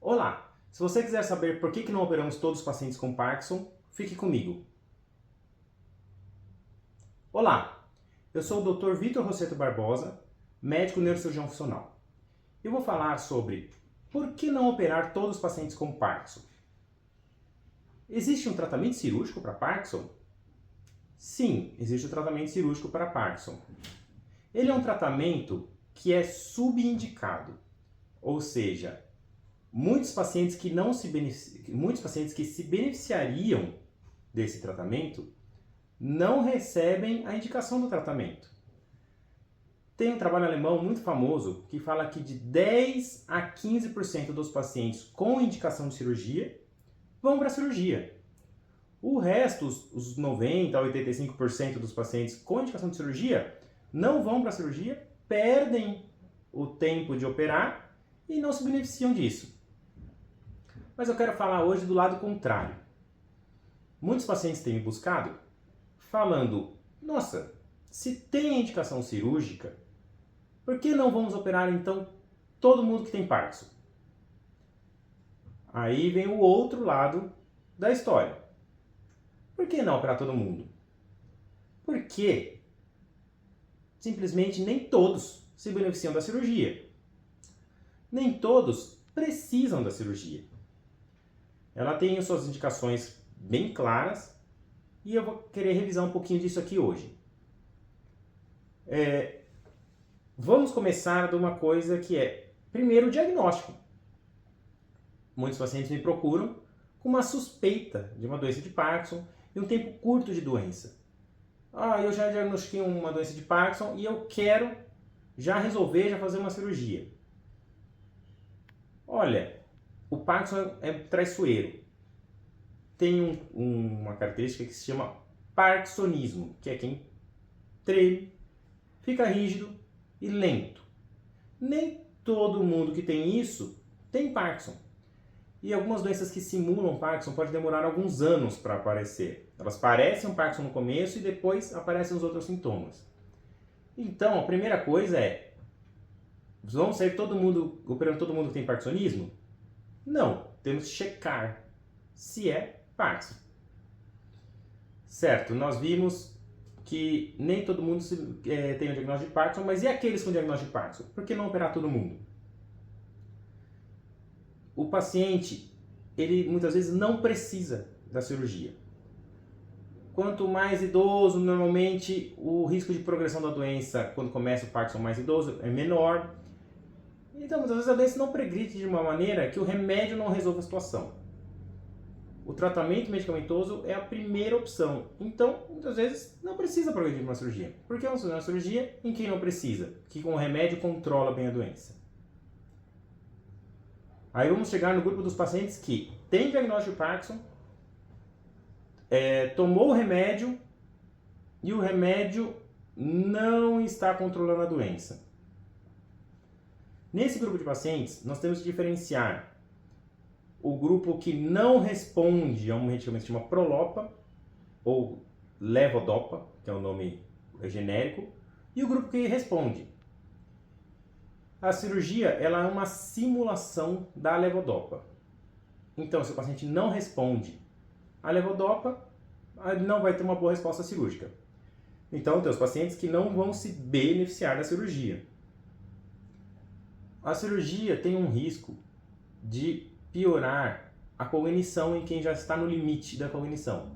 Olá! Se você quiser saber por que não operamos todos os pacientes com Parkinson, fique comigo. Olá! Eu sou o Dr. Vitor Rosseto Barbosa, médico neurocirurgião funcional. Eu vou falar sobre por que não operar todos os pacientes com Parkinson. Existe um tratamento cirúrgico para Parkinson? Sim, existe um tratamento cirúrgico para Parkinson. Ele é um tratamento que é subindicado, ou seja, muitos pacientes que se beneficiariam desse tratamento não recebem a indicação do tratamento. Tem um trabalho alemão muito famoso que fala que de 10 a 15% dos pacientes com indicação de cirurgia vão para a cirurgia. O resto, os 90 a 85% dos pacientes com indicação de cirurgia não vão para a cirurgia, perdem o tempo de operar e não se beneficiam disso. Mas eu quero falar hoje do lado contrário. Muitos pacientes têm me buscado falando: nossa, se tem a indicação cirúrgica, por que não vamos operar então todo mundo que tem Parkinson? Aí vem o outro lado da história. Por que não operar todo mundo? Porque simplesmente nem todos se beneficiam da cirurgia. Nem todos precisam da cirurgia. Ela tem suas indicações bem claras e eu vou querer revisar um pouquinho disso aqui hoje. Vamos começar de uma coisa que é, primeiro, o diagnóstico. Muitos pacientes me procuram com uma suspeita de uma doença de Parkinson e um tempo curto de doença. Eu já diagnostiquei uma doença de Parkinson e eu quero já resolver, já fazer uma cirurgia. Olha, o Parkinson é traiçoeiro. Tem uma característica que se chama parkinsonismo, que é quem treme, fica rígido e lento. Nem todo mundo que tem isso tem Parkinson. E algumas doenças que simulam Parkinson podem demorar alguns anos para aparecer. Elas parecem um Parkinson no começo e depois aparecem os outros sintomas. Então, a primeira coisa é: vamos sair operando todo mundo que tem parkinsonismo? Não, temos que checar se é Parkinson. Certo, nós vimos que nem todo mundo tem o diagnóstico de Parkinson, mas e aqueles com diagnóstico de Parkinson? Por que não operar todo mundo? O paciente, ele muitas vezes não precisa da cirurgia. Quanto mais idoso, normalmente o risco de progressão da doença, quando começa o Parkinson mais idoso, é menor. Então, muitas vezes a doença não progride de uma maneira que o remédio não resolva a situação. O tratamento medicamentoso é a primeira opção. Então, muitas vezes não precisa progredir para uma cirurgia. Por que vamos fazer uma cirurgia em quem não precisa? Que com o remédio controla bem a doença. Aí vamos chegar no grupo dos pacientes que tem diagnóstico de Parkinson, tomou o remédio e o remédio não está controlando a doença. Nesse grupo de pacientes, nós temos que diferenciar o grupo que não responde a um medicamento que se chama Prolopa ou Levodopa, que é o nome genérico, e o grupo que responde. A cirurgia ela é uma simulação da levodopa. Então, se o paciente não responde à levodopa, ele não vai ter uma boa resposta cirúrgica. Então, tem os pacientes que não vão se beneficiar da cirurgia. A cirurgia tem um risco de piorar a cognição em quem já está no limite da cognição.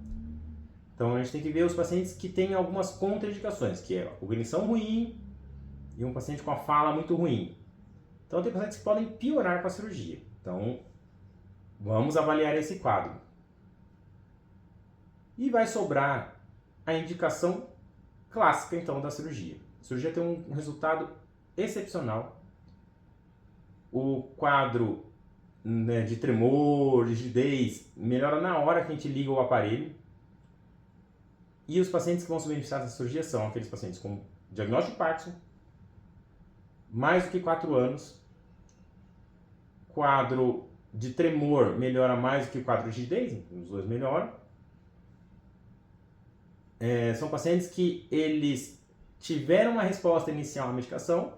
Então, a gente tem que ver os pacientes que têm algumas contraindicações, que é a cognição ruim e um paciente com a fala muito ruim. Então, tem pacientes que podem piorar com a cirurgia. Então, vamos avaliar esse quadro. E vai sobrar a indicação clássica, então, da cirurgia. A cirurgia tem um resultado excepcional. O quadro de tremor, de rigidez, melhora na hora que a gente liga o aparelho. E os pacientes que vão se beneficiar da cirurgia são aqueles pacientes com diagnóstico de Parkinson, mais do que 4 anos, quadro de tremor melhora mais do que o quadro de rigidez, os dois melhoram. São pacientes que eles tiveram uma resposta inicial à medicação,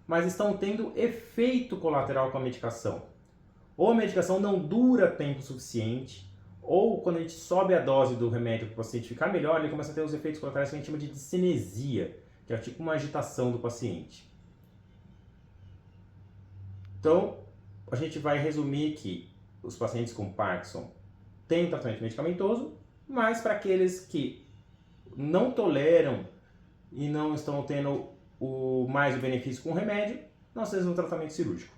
mas estão tendo efeito colateral com a medicação. ou a medicação não dura tempo suficiente, ou quando a gente sobe a dose do remédio para o paciente ficar melhor, ele começa a ter os efeitos colaterais que a gente chama de discinesia, que é tipo uma agitação do paciente. Então, a gente vai resumir que os pacientes com Parkinson têm tratamento medicamentoso, mas para aqueles que não toleram e não estão tendo mais o benefício com o remédio, nós temos um tratamento cirúrgico.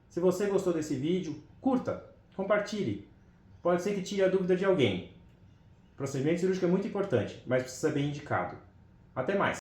Se você gostou desse vídeo, curta, compartilhe. Pode ser que tire a dúvida de alguém. O procedimento cirúrgico é muito importante, mas precisa ser bem indicado. Até mais!